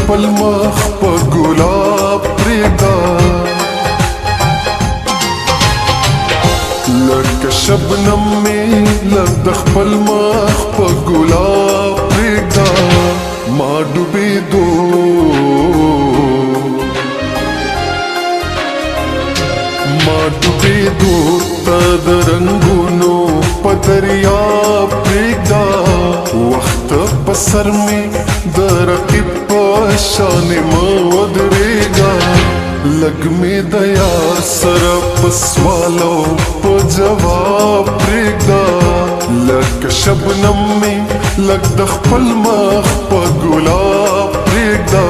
خپل مخ په ګلاب پرېږده لکه شبنم مې لږ د خپل مخ په ګلاب پرېږده ما ډوبېدو تا د رنګونو په دریاب پرېږده وخت په سر مې د رقیب په شان مه ودرېږه لږ مې د یار سره په سوالو په جواب پرېږده لکه شبنم مې لږ د خپل مخ په ګلاب پرېږده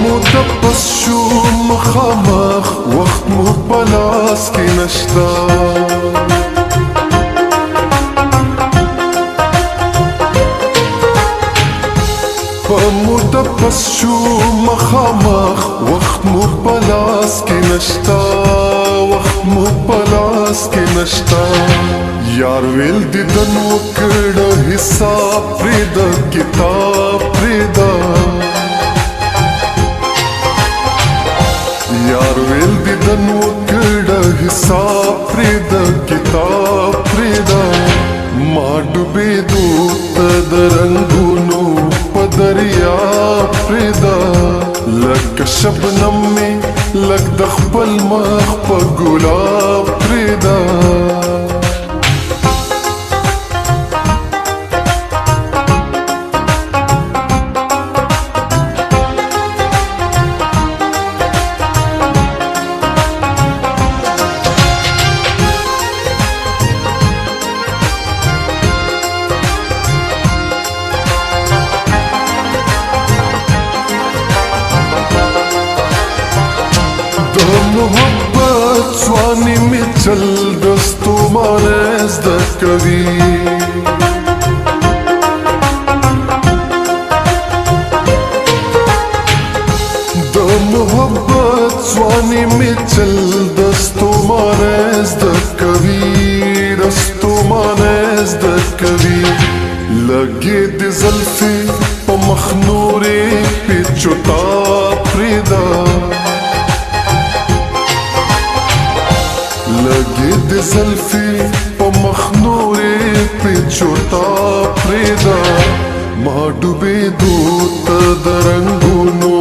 متپس شو مخامخ وخت مو په لاس کې نشته متپس شو مخامخ وخت مو په لاس کې نشته وخت مو په لاس کې نشته یار ویل دیدن وکړه حساب پرېږده کتاب پرېږده یار ویل دیدن وکړه حساب پرېږده کتاب پرېږده ما ډوبېدو ته د رنګونو په دریاب پرېږده لکه شبنم مې لږ د خپل مخ په ګلاب پرېږده محبت ځواني مې چل د ستومانه زده کوي د محبت ځواني مې چل د ستومانه زده کوي د ستومانه زده کوي لګې د زلفې په مخ نورې پیچوتا پرېږده لګې د زلفې په مخ نورې پیچوتا پرېږده ما ډوبېدو ته د رنګونو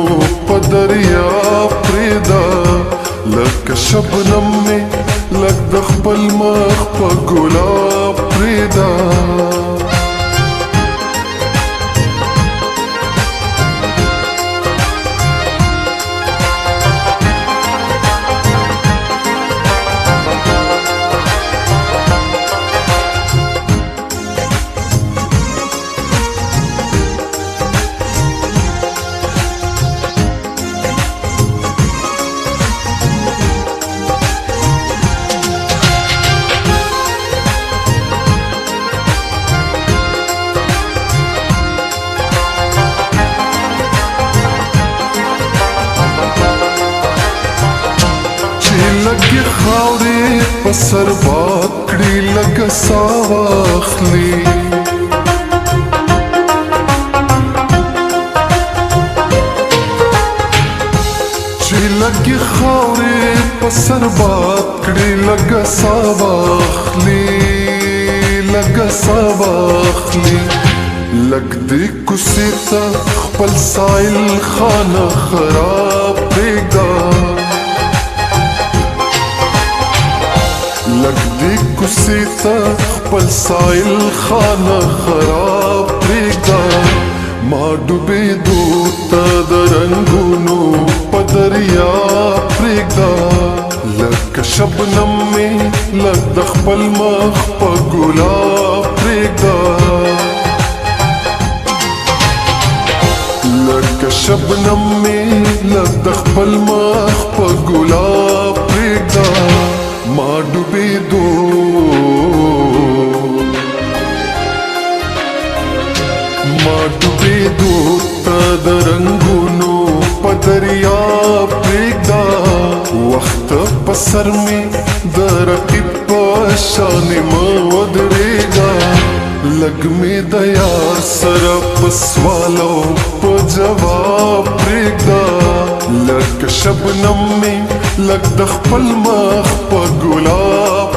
په دریاب پرېږده لکه شبنم مې لږ د خپل مخ په ګلاب پرېږده لګي خاورې په سر باد کړي لکه ساه واخلي چې لګي خاورې په سر باد کړي لکه ساه واخلي لکه ساه واخلي لګ دې کوڅې ته خپل سایل خانه خراب پرېږده لګ دې کوڅې ته خپل سایل خانه خراب پرېږده ما ډوبېدو ته د رنګونو په دریاب پرېږده لکه शबनम में लग द खपल मख पे गुलाब प्रेगदा लग शबनम में लग द खपल मख पे गुलाब प्रेगदा मा डूबे दो मा डूबे दो त रंगूनो पदरिया प्रेगदा वक्त पसर में दरकिब शान मदरेगा लग में दया सरप स्वालो प जवाब प्रेगदा लग शबनम में लग द खपल मख प गुलाब